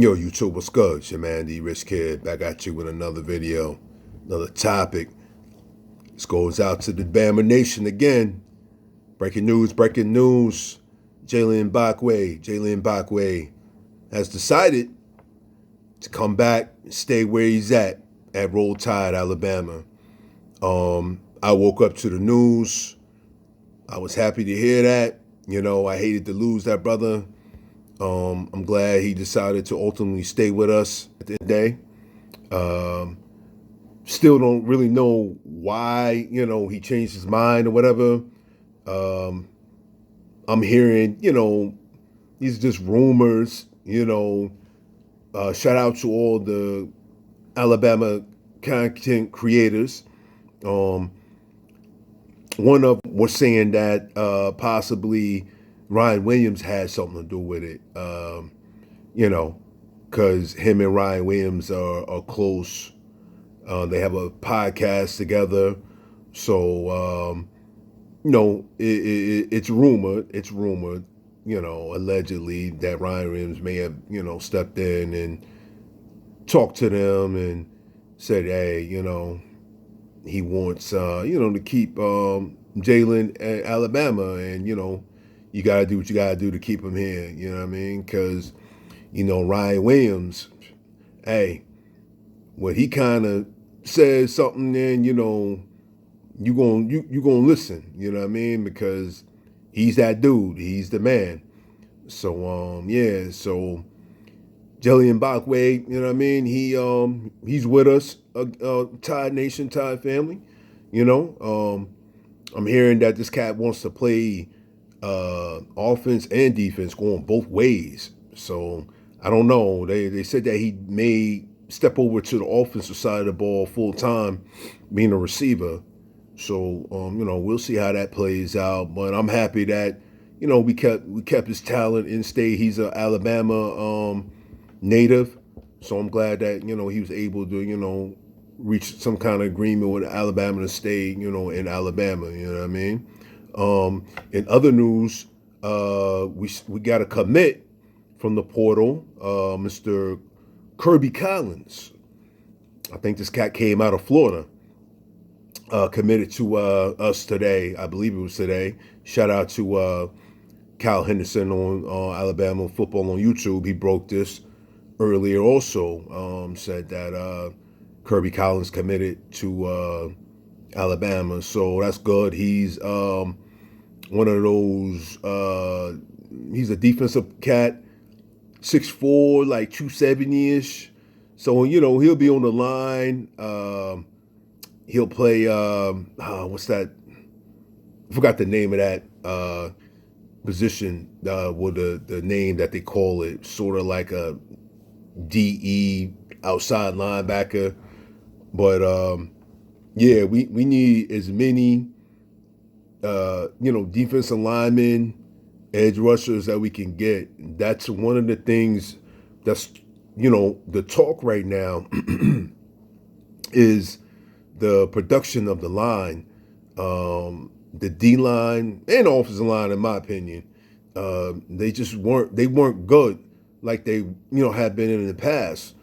Yo, YouTube, what's good? It's your man, the Rich Kid, back at you with another video, another topic. This goes out to the Bama Nation again. Breaking news, breaking news. Jaylen Mabwake has decided to come back and stay where he's at Roll Tide, Alabama. I woke up to the news. I was happy to hear that. You know, I hated to lose that brother. I'm glad he decided to ultimately stay with us at the end of the day. Still don't really know why, he changed his mind or whatever. I'm hearing, these are just rumors, shout out to all the Alabama content creators. One of them was saying that possibly Ryan Williams had something to do with it, because him and Ryan Williams are close. They have a podcast together. So, it's rumored, allegedly that Ryan Williams may have, stepped in and talked to them and said, hey, he wants, to keep Jaylen at Alabama, and, you got to do what you got to do to keep him here. You know what I mean? Because, Ryan Williams, hey, when he kind of says something, then, you gonna listen. You know what I mean? Because he's that dude. He's the man. So, So Jaylen Mabwake, you know what I mean? He's with us, Tide Nation, Tide family. I'm hearing that this cat wants to play offense and defense, going both ways. So I don't know. They said that he may step over to the offensive side of the ball full time, being a receiver. So we'll see how that plays out. But I'm happy that we kept his talent in state. He's an Alabama native, so I'm glad that he was able to reach some kind of agreement with Alabama to stay in Alabama. You know what I mean? In other news, we got a commit from the portal, Mr. Kirby Collins. I think this cat came out of Florida. Committed to us today. I believe it was today. Shout out to Kyle Henderson on Alabama football on YouTube. He broke this earlier. Also said that Kirby Collins committed to Alabama, so that's good. He's one of those. He's a defensive cat, 6'4", like 270-ish. So he'll be on the line. He'll play. What's that? I forgot the name of that position. With the name that they call it, sort of like a DE outside linebacker. But we need as many defensive linemen, edge rushers that we can get. That's one of the things that's the talk right now is the production of the line, the D line and offensive line, in my opinion. They just weren't good like they had been in the past.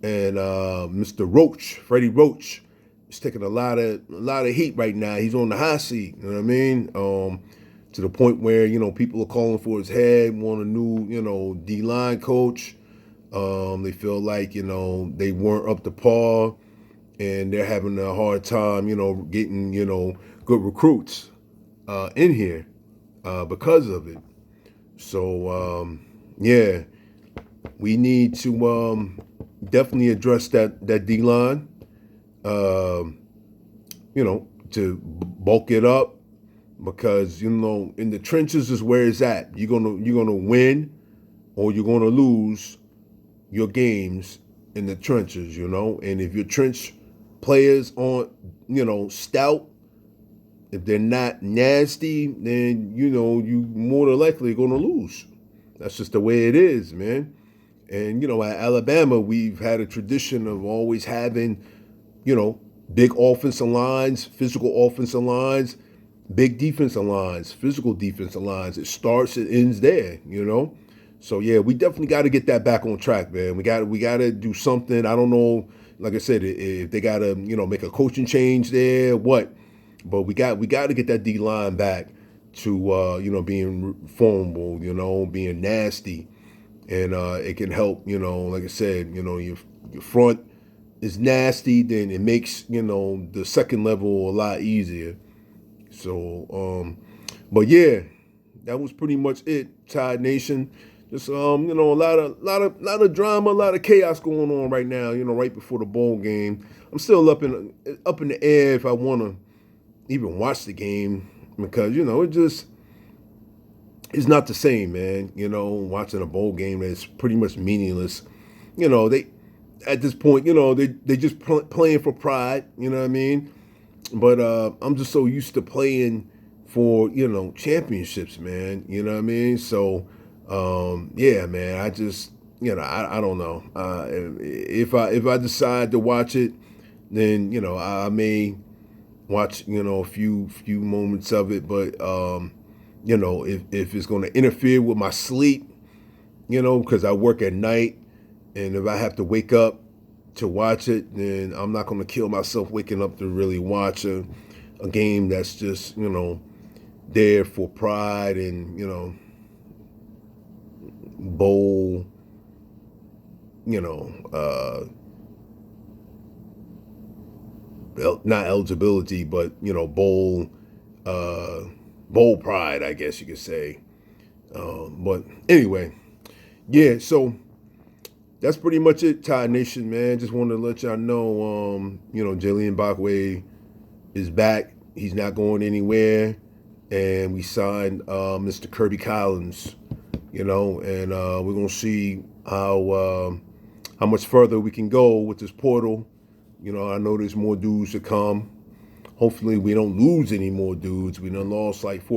And Mr. Roach, Freddie Roach, is taking a lot of heat right now. He's on the hot seat. You know what I mean? To the point where people are calling for his head, want a new D line coach. They feel like they weren't up to par, and they're having a hard time getting good recruits in here because of it. So we need to definitely address that D line. To bulk it up, because in the trenches is where it's at. You're gonna win or you're gonna lose your games in the trenches. And if your trench players aren't stout, if they're not nasty, then you more than likely gonna lose. That's just the way it is, man. And at Alabama, we've had a tradition of always having big offensive lines, physical offensive lines, big defensive lines, physical defensive lines. It starts and ends there. So yeah, we definitely got to get that back on track, man. We got to do something. I don't know. Like I said, if they got to make a coaching change there, what? But we got to get that D line back to being formable, being nasty, and it can help. Like I said, your front is nasty, then it makes the second level a lot easier. So, but yeah, that was pretty much it. Tide Nation, just a lot of drama, a lot of chaos going on right now. Right before the bowl game, I'm still up in the air if I want to even watch the game because it just it's not the same, man. Watching a bowl game that's pretty much meaningless. They at this point, they just playing for pride. You know what I mean? But I'm just so used to playing for championships, man. You know what I mean? So yeah, man. I just I don't know. If I decide to watch it, then I may watch a few moments of it. But if it's going to interfere with my sleep, because I work at night, and if I have to wake up to watch it, then I'm not going to kill myself waking up to really watch a game that's just there for pride and bowl you know not eligibility, but bowl pride, I guess you could say. But anyway, yeah. So that's pretty much it, Tide Nation, man. Just wanted to let y'all know, Jaylen Mabwake is back. He's not going anywhere, and we signed Mr. Kirby Collins. And we're gonna see how much further we can go with this portal. I know there's more dudes to come. Hopefully, we don't lose any more dudes. We done lost like 4